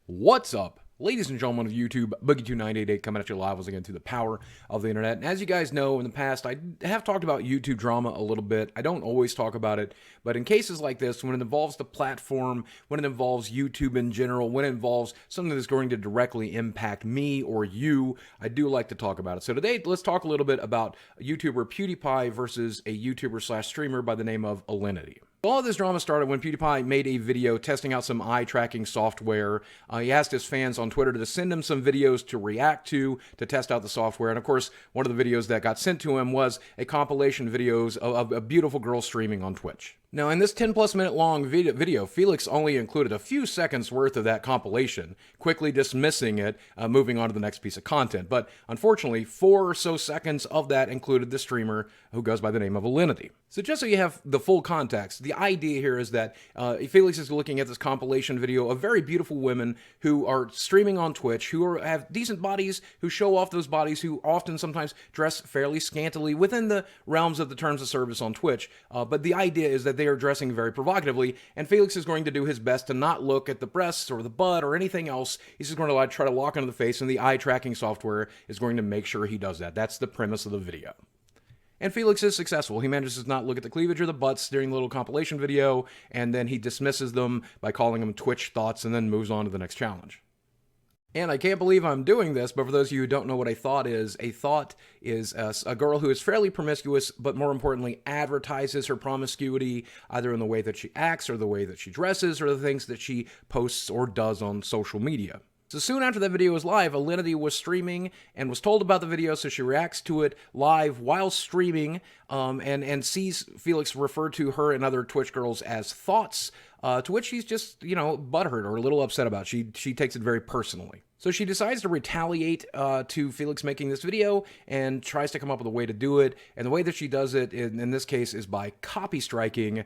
What's up, ladies and gentlemen of YouTube? Boogie2988 coming at you live once again through the power of the internet. And as you guys know, in the past, I have talked about YouTube drama a little bit. I don't always talk about it, but in cases like this, when it involves the platform, when it involves YouTube in general, when it involves something that's going to directly impact me or you, I do like to talk about it. So today, let's talk a little bit about YouTuber Pewdiepie versus a YouTuber slash streamer by the name of Alinity. All of this drama started when Pewdiepie made a video testing out some eye tracking software. He asked his fans on Twitter to send him some videos to react to test out the software. And of course, one of the videos that got sent to him was a compilation videos of a beautiful girl streaming on Twitch. Now, in this 10-plus minute long video, Felix only included a few seconds worth of that compilation, quickly dismissing it, moving on to the next piece of content. But unfortunately, 4 or so seconds of that included the streamer who goes by the name of Alinity. So just so you have the full context, the idea here is that Felix is looking at this compilation video of very beautiful women who are streaming on Twitch, who have decent bodies, who show off those bodies, who often sometimes dress fairly scantily within the realms of the terms of service on Twitch. But the idea is that they are dressing very provocatively, and Felix is going to do his best to not look at the breasts or the butt or anything else. He's just going to try to lock onto the face, and the eye tracking software is going to make sure he does that. That's the premise of the video. And Felix is successful. He manages to not look at the cleavage or the butts during the little compilation video, and then he dismisses them by calling them Twitch thoughts and then moves on to the next challenge. And I can't believe I'm doing this, but for those of you who don't know what a thought is a girl who is fairly promiscuous, but more importantly, advertises her promiscuity either in the way that she acts or the way that she dresses or the things that she posts or does on social media. So soon after that video was live, Alinity was streaming and was told about the video, so she reacts to it live while streaming and sees Felix refer to her and other Twitch girls as thoughts, to which she's just, butthurt or a little upset about. She takes it very personally. So she decides to retaliate to Felix making this video and tries to come up with a way to do it. And the way that she does it, in this case, is by copy striking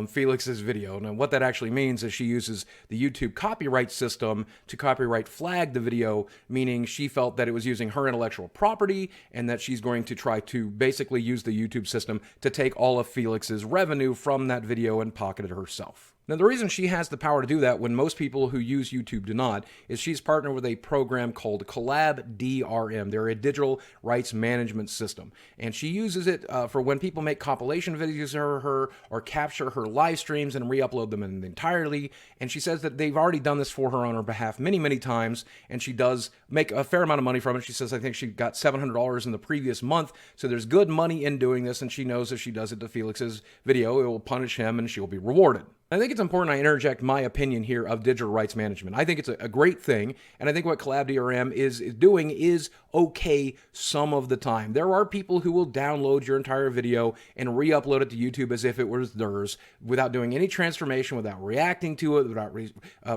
Felix's video. Now, what that actually means is she uses the YouTube copyright system to copyright flag the video, meaning she felt that it was using her intellectual property and that she's going to try to basically use the YouTube system to take all of Felix's revenue from that video and pocket it herself. Now, the reason she has the power to do that when most people who use YouTube do not is she's partnered with a program called DRM. They're a digital rights management system. And she uses it for when people make compilation videos of her or capture her live streams and re-upload them entirely. And she says that they've already done this for her on her behalf many, many times. And she does make a fair amount of money from it. She says, I think she got $700 in the previous month. So there's good money in doing this. And she knows if she does it to Felix's video, it will punish him and she'll be rewarded. I think it's important I interject my opinion here of digital rights management. I think it's a great thing, and I think what DRM is doing is okay some of the time. There are people who will download your entire video and re-upload it to YouTube as if it was theirs without doing any transformation, without reacting to it, without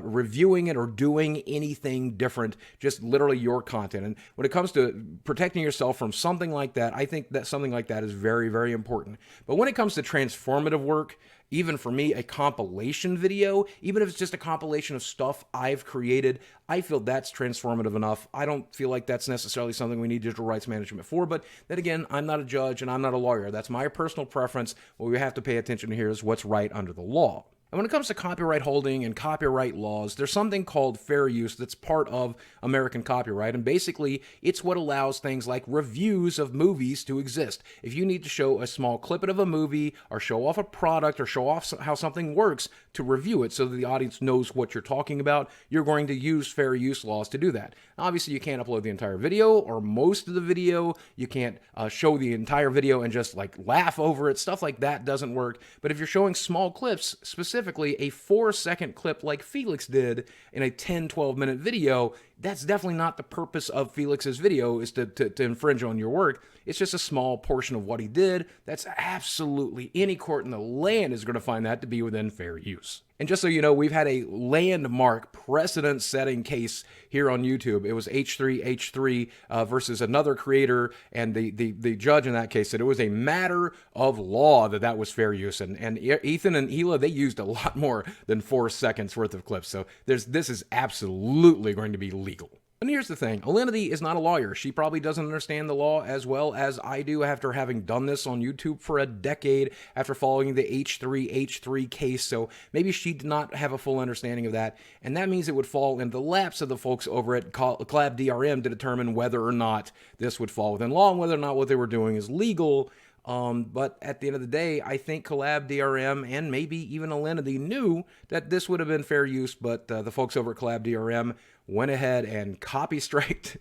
reviewing it or doing anything different, just literally your content. And when it comes to protecting yourself from something like that, I think that something like that is very, very important. But when it comes to transformative work, even for me, a compilation video, even if it's just a compilation of stuff I've created, I feel that's transformative enough. I don't feel like that's necessarily something we need digital rights management for, but then again, I'm not a judge and I'm not a lawyer. That's my personal preference. What we have to pay attention to here is what's right under the law. And when it comes to copyright holding and copyright laws, there's something called fair use that's part of American copyright, and basically it's what allows things like reviews of movies to exist. If you need to show a small clip of a movie or show off a product or show off how something works to review it so that the audience knows what you're talking about, you're going to use fair use laws to do that. Obviously, you can't upload the entire video or most of the video. You can't show the entire video and just laugh over it. Stuff like that doesn't work. But if you're showing small clips, specifically a 4-second clip like Felix did in a 10-12 minute video, that's definitely not the purpose of Felix's video, is to infringe on your work. It's just a small portion of what he did. That's absolutely any court in the land is going to find that to be within fair use. And just so you know, we've had a landmark precedent-setting case here on YouTube. It was H3H3 versus another creator, and the judge in that case said it was a matter of law that was fair use. And Ethan and Hila, they used a lot more than 4 seconds worth of clips. So this is absolutely going to be legal. And here's the thing, Alinity is not a lawyer. She probably doesn't understand the law as well as I do after having done this on YouTube for a decade, after following the H3 case, so maybe she did not have a full understanding of that, and that means it would fall in the laps of the folks over at Collab DRM to determine whether or not this would fall within law and whether or not what they were doing is legal. But at the end of the day, I think Collab DRM and maybe even Alinity knew that this would have been fair use, but the folks over at Collab DRM went ahead and copyright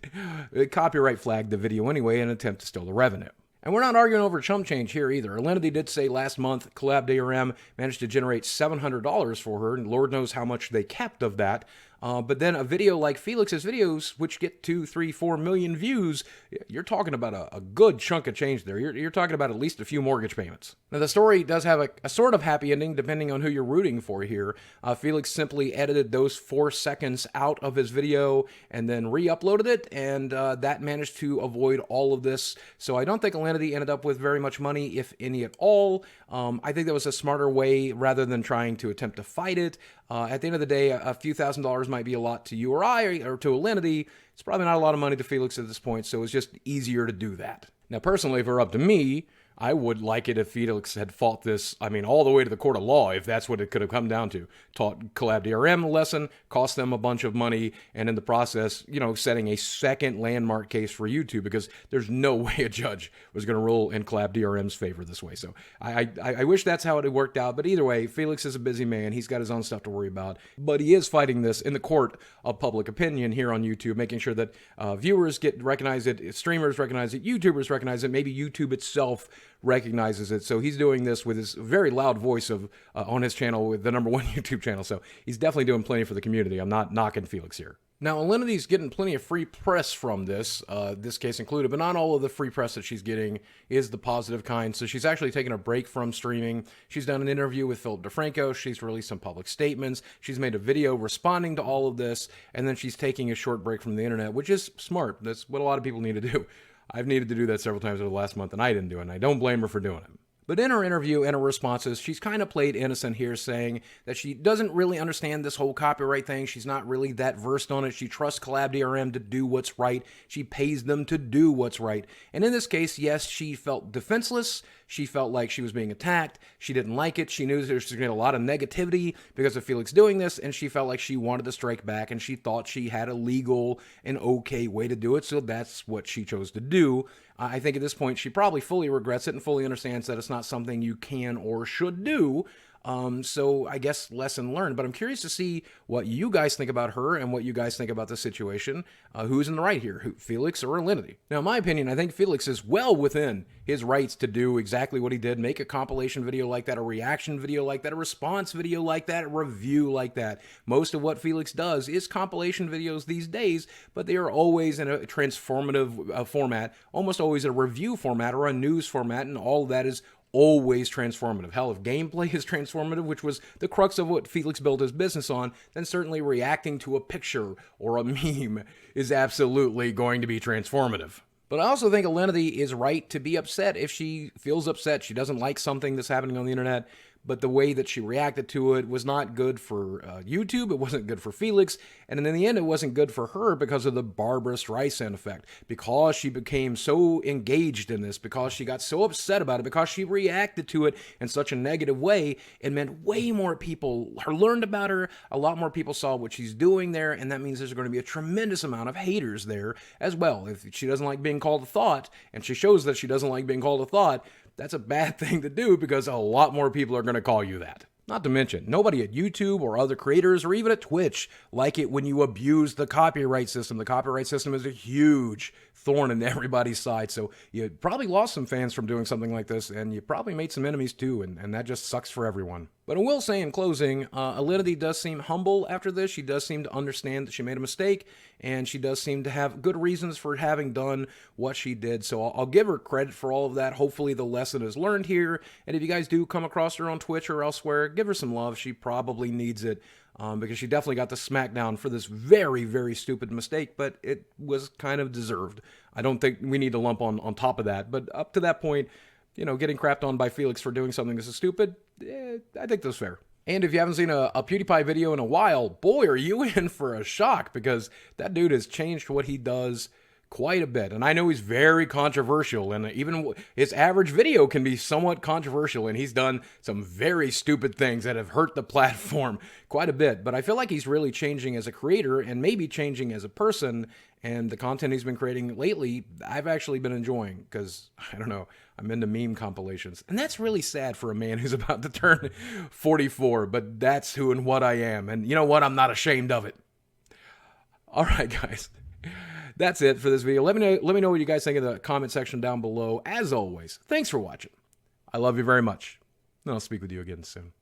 flagged the video anyway in an attempt to steal the revenue. And we're not arguing over chump change here either. Alinity did say last month Collab DRM managed to generate $700 for her, and Lord knows how much they kept of that. But then a video like Felix's videos, which get 2, 3, 4 million views, you're talking about a good chunk of change there. You're talking about at least a few mortgage payments. Now, the story does have a sort of happy ending, depending on who you're rooting for here. Felix simply edited those 4 seconds out of his video and then re-uploaded it, and that managed to avoid all of this. So I don't think Alinity ended up with very much money, if any at all. I think that was a smarter way rather than trying to attempt to fight it. At the end of the day, a few $1,000s might be a lot to you or I, or to Alinity. It's probably not a lot of money to Felix at this point, so it's just easier to do that. Now, personally, if it were up to me, I would like it if Felix had fought this, all the way to the court of law, if that's what it could have come down to. Taught Collab DRM a lesson, cost them a bunch of money, and in the process, setting a second landmark case for YouTube, because there's no way a judge was going to rule in Collab DRM's favor this way. So I wish that's how it had worked out, but either way, Felix is a busy man. He's got his own stuff to worry about, but he is fighting this in the court of public opinion here on YouTube, making sure that viewers recognize it, streamers recognize it, YouTubers recognize it, maybe YouTube itself recognizes it. So he's doing this with his very loud voice on his channel, with the #1 YouTube channel. So he's definitely doing plenty for the community. I'm not knocking Felix here. Now, Alinity's getting plenty of free press from this case included, but not all of the free press that she's getting is the positive kind. So she's actually taken a break from streaming. She's done an interview with Philip DeFranco. She's released some public statements. She's made a video responding to all of this, and then she's taking a short break from the internet, which is smart. That's what a lot of people need to do. I've needed to do that several times over the last month, and I didn't do it, and I don't blame her for doing it. But in her interview and her responses, she's kind of played innocent here, saying that she doesn't really understand this whole copyright thing. She's not really that versed on it. She trusts Collab DRM to do what's right. She pays them to do what's right. And in this case, yes, she felt defenseless. She felt like she was being attacked. She didn't like it. She knew there was going to be a lot of negativity because of Felix doing this, and she felt like she wanted to strike back, and she thought she had a legal and okay way to do it, so that's what she chose to do. I think at this point, she probably fully regrets it and fully understands that it's not something you can or should do. So I guess lesson learned, but I'm curious to see what you guys think about her and what you guys think about the situation. Who's in the right here, Felix or Alinity? Now, in my opinion, I think Felix is well within his rights to do exactly what he did, make a compilation video like that, a reaction video like that, a response video like that, a review like that. Most of what Felix does is compilation videos these days, but they are always in a transformative format, almost always a review format or a news format, and all of that is always transformative. Hell, if gameplay is transformative, which was the crux of what Felix built his business on, then certainly reacting to a picture or a meme is absolutely going to be transformative. But I also think Alinity is right to be upset if she feels upset. She doesn't like something that's happening on the internet, but the way that she reacted to it was not good for YouTube. It wasn't good for Felix. And in the end, it wasn't good for her because of the Barbara Streisand effect. Because she became so engaged in this, because she got so upset about it, because she reacted to it in such a negative way, it meant way more people learned about her. A lot more people saw what she's doing there. And that means there's going to be a tremendous amount of haters there as well. If she doesn't like being called a thought, and she shows that she doesn't like being called a thought, that's a bad thing to do because a lot more people are going to call you that. Not to mention, nobody at YouTube or other creators or even at Twitch like it when you abuse the copyright system. The copyright system is a huge thorn in everybody's side, so you probably lost some fans from doing something like this, and you probably made some enemies too, and that just sucks for everyone. But I will say in closing, Alinity does seem humble after this. She does seem to understand that she made a mistake, and she does seem to have good reasons for having done what she did. So I'll give her credit for all of that. Hopefully the lesson is learned here, and if you guys do come across her on Twitch or elsewhere, give her some love. She probably needs it. Because she definitely got the smackdown for this very, very stupid mistake, but it was kind of deserved. I don't think we need to lump on top of that, but up to that point, getting crapped on by Felix for doing something this is stupid, I think that's fair. And if you haven't seen a PewDiePie video in a while, boy, are you in for a shock, because that dude has changed what he does quite a bit. And I know he's very controversial, and even his average video can be somewhat controversial, and he's done some very stupid things that have hurt the platform quite a bit. But I feel like he's really changing as a creator and maybe changing as a person, and the content he's been creating lately, I've actually been enjoying, because, I don't know, I'm into meme compilations. And that's really sad for a man who's about to turn 44, but that's who and what I am. And you know what? I'm not ashamed of it. All right, guys. That's it for this video. Let me know what you guys think in the comment section down below. As always, thanks for watching. I love you very much. And I'll speak with you again soon.